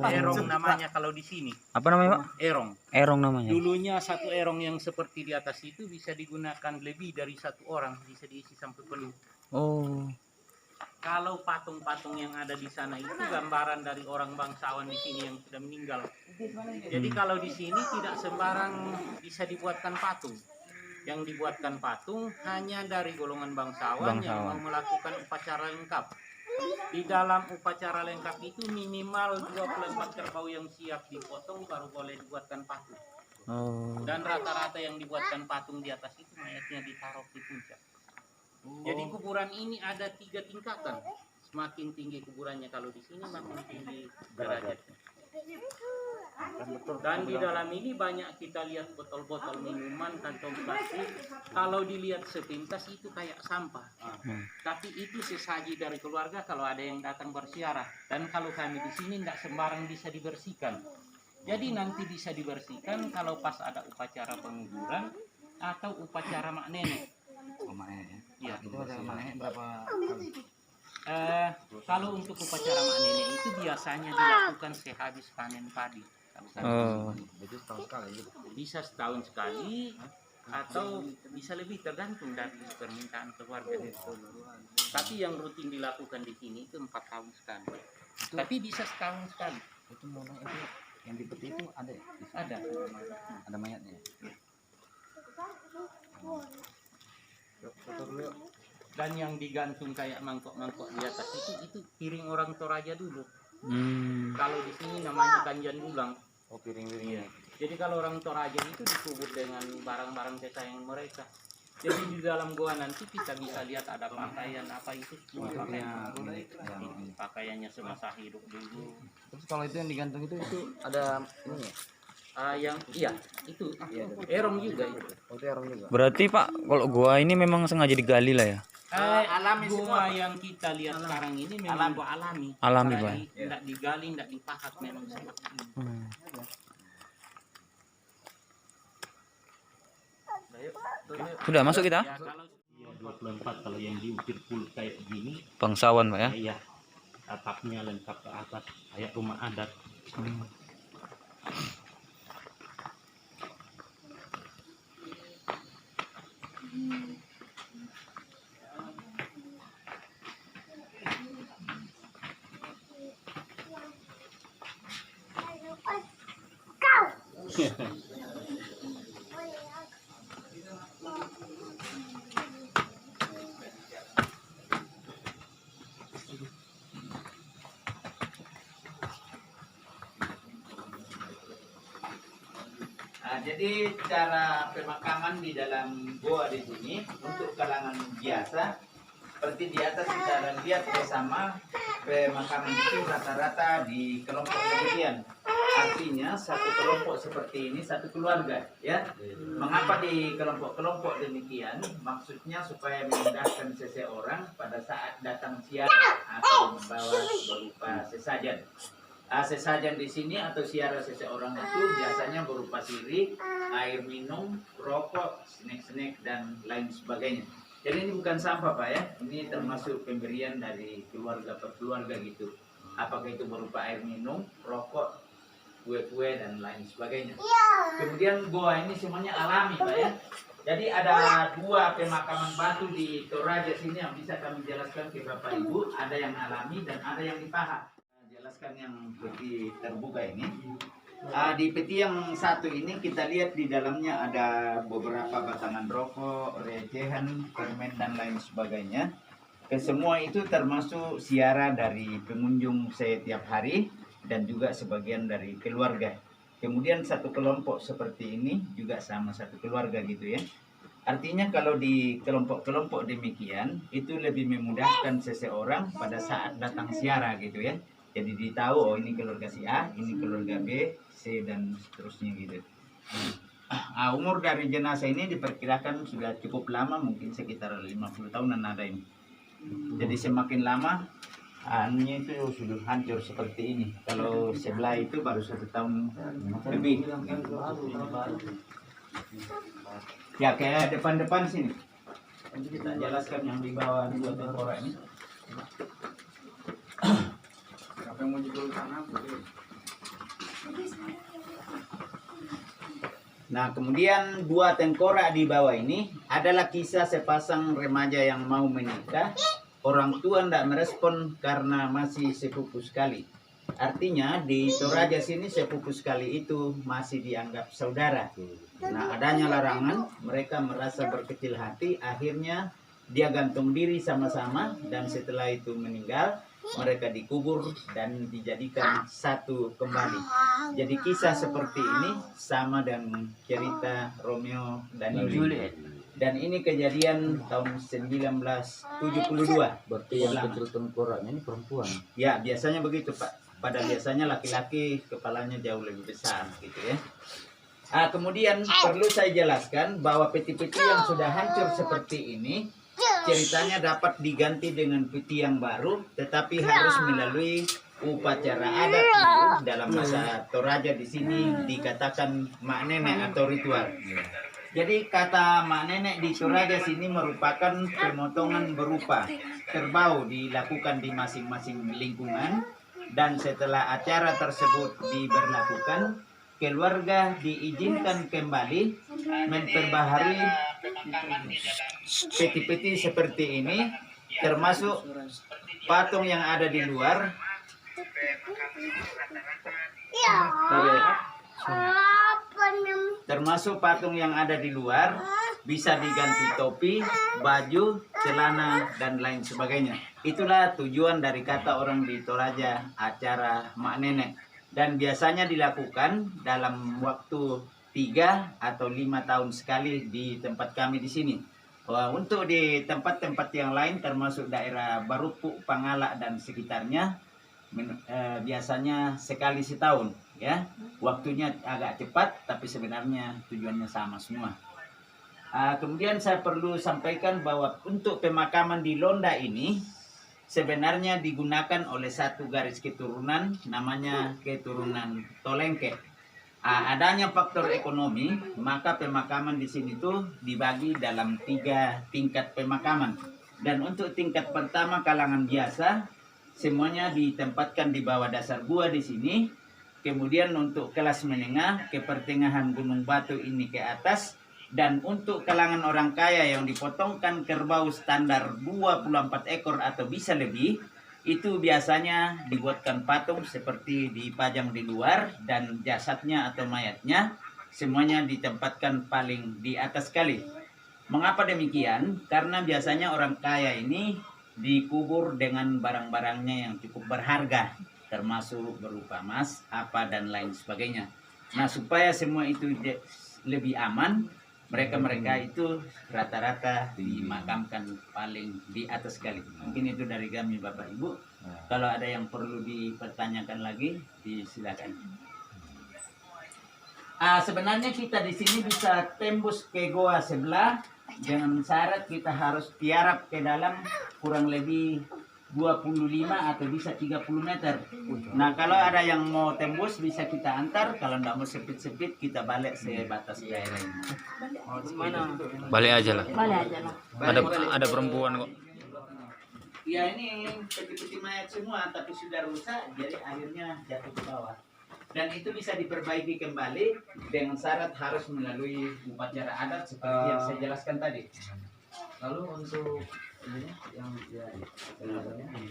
Pak? Erong namanya kalau di sini. Apa namanya, Pak? Erong. Erong namanya. Dulunya satu erong yang seperti di atas itu bisa digunakan lebih dari satu orang, bisa diisi sampai penuh. Oh. Kalau patung-patung yang ada di sana itu gambaran dari orang bangsawan di sini yang sudah meninggal. Jadi kalau di sini tidak sembarang bisa dibuatkan patung. Yang dibuatkan patung hanya dari golongan bangsawan yang mau melakukan upacara lengkap. Di dalam upacara lengkap itu minimal 24 kerbau yang siap dipotong baru boleh dibuatkan patung. Oh. Dan rata-rata yang dibuatkan patung di atas itu mayatnya ditaruh di puncak. Jadi kuburan ini ada 3 tingkatan. Semakin tinggi kuburannya kalau di sini makin tinggi derajatnya. Dan di dalam ini banyak kita lihat botol-botol minuman, kantong plastik. Kalau dilihat sepintas itu kayak sampah. Tapi itu sesaji dari keluarga kalau ada yang datang berziarah. Dan kalau kami di sini tidak sembarang bisa dibersihkan. Jadi nanti bisa dibersihkan kalau pas ada upacara penguburan atau upacara mak nenek. Ya, itu ada mak nenek berapa kali? Kalau untuk upacara mak nenek itu biasanya dilakukan sehabis panen padi. Oh. Jadi setahun sekali gitu. Bisa setahun sekali atau bisa lebih tergantung dari permintaan keluarga. Tapi yang rutin dilakukan di sini itu 4 tahun sekali. Tapi bisa setahun sekali. Itu mono itu yang di peti itu ada ya? Ada mayatnya. Foto dulu yuk. Dan yang digantung kayak mangkok-mangkok di atas itu piring orang Toraja dulu. Kalau di sini namanya kanjan gulang. Oh, piring-piringnya. Jadi kalau orang Toraja itu dikubur dengan barang-barang kekayaan mereka. Jadi di dalam gua nanti kita bisa lihat ada pakaian apa itu semua pakaiannya semasa hidup dulu. Terus kalau itu yang digantung itu ada ini ya? Iya itu erong juga itu. Oh, itu erong juga. Berarti Pak, kalau gua ini memang sengaja digali lah ya? Alami gua yang kita lihat sekarang ini memang gua alami. Alami, Pak. Tidak digali, tidak dipahat, memang seperti ini. Sudah masuk kita? Ya, kalau 24 kalau yang diukir full kayak begini. Bangsawan, Pak ya? Iya. Atapnya lengkap ke atas kayak rumah adat. Jadi cara pemakaman di dalam goa di sini untuk kalangan biasa seperti di atas kita lihat bersama, pemakaman itu rata-rata di kelompok demikian. Artinya satu kelompok seperti ini satu keluarga, ya. Mengapa di kelompok-kelompok demikian? Maksudnya supaya memudahkan seseorang pada saat datang ziarah atau membawa berupa sesajen. Sesajen di sini atau ziarah seseorang itu biasanya berupa sirih, air minum, rokok, snack-snack dan lain sebagainya. Jadi ini bukan sampah Pak ya, ini termasuk pemberian dari keluarga per keluarga gitu. Apakah itu berupa air minum, rokok, kue-kue dan lain sebagainya. Kemudian goa ini semuanya alami Pak ya. Jadi ada 2 pemakaman batu di Toraja sini yang bisa kami jelaskan ke Bapak Ibu. Ada yang alami dan ada yang dipahat. Jelaskan yang peti terbuka ini. Di peti yang satu ini kita lihat di dalamnya ada beberapa batangan rokok, recehan, permen dan lain sebagainya. Semua itu termasuk ziarah dari pengunjung setiap hari dan juga sebagian dari keluarga. Kemudian satu kelompok seperti ini juga sama satu keluarga gitu ya. Artinya kalau di kelompok-kelompok demikian itu lebih memudahkan seseorang pada saat datang ziarah gitu ya. Jadi ditahu oh ini keluarga si A, ini keluarga B, C dan seterusnya gitu. Umur dari jenazah ini diperkirakan sudah cukup lama, mungkin sekitar 50 tahunan ada ini. Jadi semakin lama anunya itu sudah hancur seperti ini. Kalau sebelah itu baru 1 tahun lebih. Ya kayak depan-depan sini. Nanti kita jelaskan yang di bawah 2 tengkorak ini. Siapa yang mau jebol sana? Nah, kemudian dua tengkorak di bawah ini adalah kisah sepasang remaja yang mau menikah. Orang tua tidak merespon karena masih sepupu sekali. Artinya di Toraja sini sepupu sekali itu masih dianggap saudara. Nah, adanya larangan, mereka merasa berkecil hati, akhirnya dia gantung diri sama-sama dan setelah itu meninggal, mereka dikubur dan dijadikan satu kembali. Jadi kisah seperti ini sama dengan cerita Romeo dan Juliet. Dan ini kejadian tahun 1972. Berarti yang kecil tengkoraknya ini perempuan. Ya, biasanya begitu, Pak. Pada biasanya laki-laki kepalanya jauh lebih besar gitu ya. Kemudian perlu saya jelaskan bahwa peti-peti yang sudah hancur seperti ini ceritanya dapat diganti dengan peti yang baru, tetapi harus melalui upacara adat itu. Dalam bahasa Toraja di sini dikatakan mak nenek atau ritual. Jadi kata mak nenek di Toraja sini merupakan pemotongan berupa kerbau dilakukan di masing-masing lingkungan, dan setelah acara tersebut diberlakukan, keluarga diizinkan kembali memperbaharui peti-peti seperti ini, termasuk patung yang ada di luar. Termasuk patung yang ada di luar bisa diganti topi, baju, celana, dan lain sebagainya. Itulah tujuan dari kata orang di Toraja acara mak nenek. Dan biasanya dilakukan dalam waktu 3 atau 5 tahun sekali di tempat kami di sini. Untuk di tempat-tempat yang lain termasuk daerah Barupuk, Pangala, dan sekitarnya biasanya sekali setahun ya. Waktunya agak cepat tapi sebenarnya tujuannya sama semua. Kemudian saya perlu sampaikan bahwa untuk pemakaman di Londa ini sebenarnya digunakan oleh satu garis keturunan, namanya keturunan Tolengke. Adanya faktor ekonomi, maka pemakaman di sini tuh dibagi dalam 3 tingkat pemakaman. Dan untuk tingkat pertama kalangan biasa, semuanya ditempatkan di bawah dasar gua di sini. Kemudian untuk kelas menengah ke pertengahan Gunung Batu ini ke atas. Dan untuk kalangan orang kaya yang dipotongkan kerbau standar 24 ekor atau bisa lebih, itu biasanya dibuatkan patung seperti dipajang di luar, dan jasadnya atau mayatnya semuanya ditempatkan paling di atas sekali. Mengapa demikian? Karena biasanya orang kaya ini dikubur dengan barang-barangnya yang cukup berharga, termasuk berupa emas, apa, dan lain sebagainya. Nah, supaya semua itu lebih aman, mereka itu rata-rata dimakamkan paling di atas sekali. Mungkin itu dari kami Bapak Ibu. Kalau ada yang perlu dipertanyakan lagi, disilakan. Sebenarnya kita di sini bisa tembus ke goa sebelah dengan syarat kita harus tiarap ke dalam kurang lebih 25 atau bisa 30 meter. Nah, kalau ada yang mau tembus bisa kita antar, kalau tidak mau sepit-sepit kita balik sebatas daerah ini. Balik aja lah. Balik aja lah. Ada perempuan kok. Ya, ini peti-peti mayat semua tapi sudah rusak, jadi akhirnya jatuh ke bawah. Dan itu bisa diperbaiki kembali dengan syarat harus melalui upacara adat seperti yang saya jelaskan tadi. Lalu untuk ini yang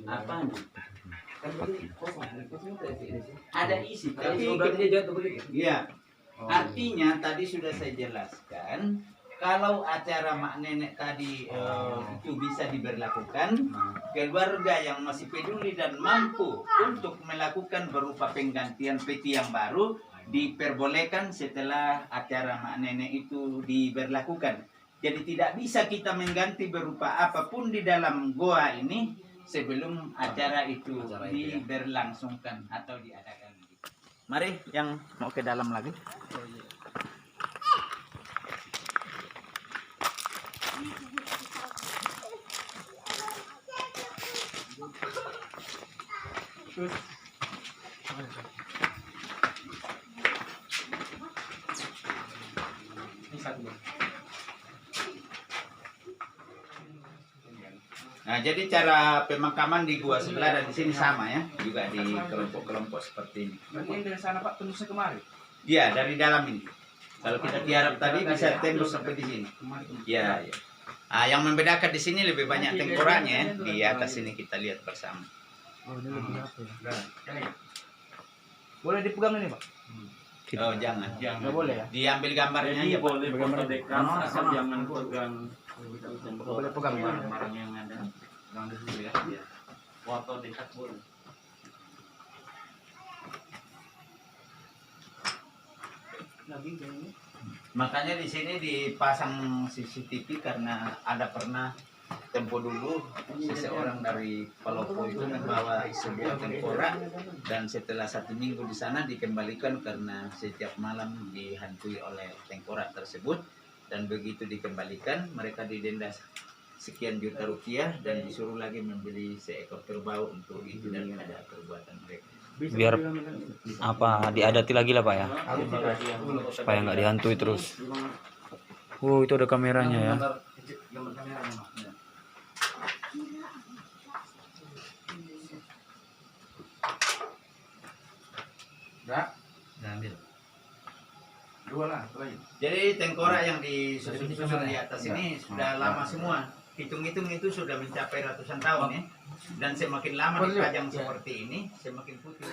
Apa? nih? Ada isi, tapi dia jatuh begitu. ya. Artinya tadi sudah saya jelaskan, kalau acara mak nenek tadi itu bisa diberlakukan, keluarga yang masih peduli dan mampu untuk melakukan berupa penggantian peti yang baru diperbolehkan setelah acara mak nenek itu diberlakukan. Jadi tidak bisa kita mengganti berupa apapun di dalam goa ini sebelum acara itu diberlangsungkan atau diadakan. Mari yang mau ke dalam lagi. Nah, jadi cara pemakaman di gua sebelah dan di sini sama ya, juga di kelompok-kelompok seperti ini. Berarti dari sana Pak tembusnya kemari? Iya, dari dalam ini. Kalau kita tiarap tadi bisa tembus sampai di sini. Ya, ya. Ah, yang membedakan di sini lebih banyak tengkoraknya. Di atas ini kita lihat bersama. Oh, ini lebih apa ya? Boleh dipegang ini, Pak? Oh, jangan. Nggak boleh ya? Diambil gambarnya aja, Pak. boleh foto dekat, asal jangan pegang Boleh pegang ya? barang yang ada. Jangan di sini ya. Foto dekat boleh. Makanya di sini dipasang CCTV karena ada pernah tempo dulu seseorang dari Palopo itu membawa sebuah tengkorak dan setelah 1 minggu di sana dikembalikan karena setiap malam dihantui oleh tengkorak tersebut, dan begitu dikembalikan mereka didenda sekian juta rupiah dan disuruh lagi membeli seekor kerbau untuk itu dan ada perbuatan mereka. Biar apa diadati lagi lah Pak ya, supaya nggak dihantui terus. Itu ada kameranya ya. Gambar kameranya, Pak. Enggak? Ambil. Dua lah, satu lagi. Jadi tengkorak yang disusun di atas ini sudah lama semua. Hitung-hitung itu sudah mencapai ratusan tahun ya. Dan semakin lama dipajang seperti ini, semakin putih.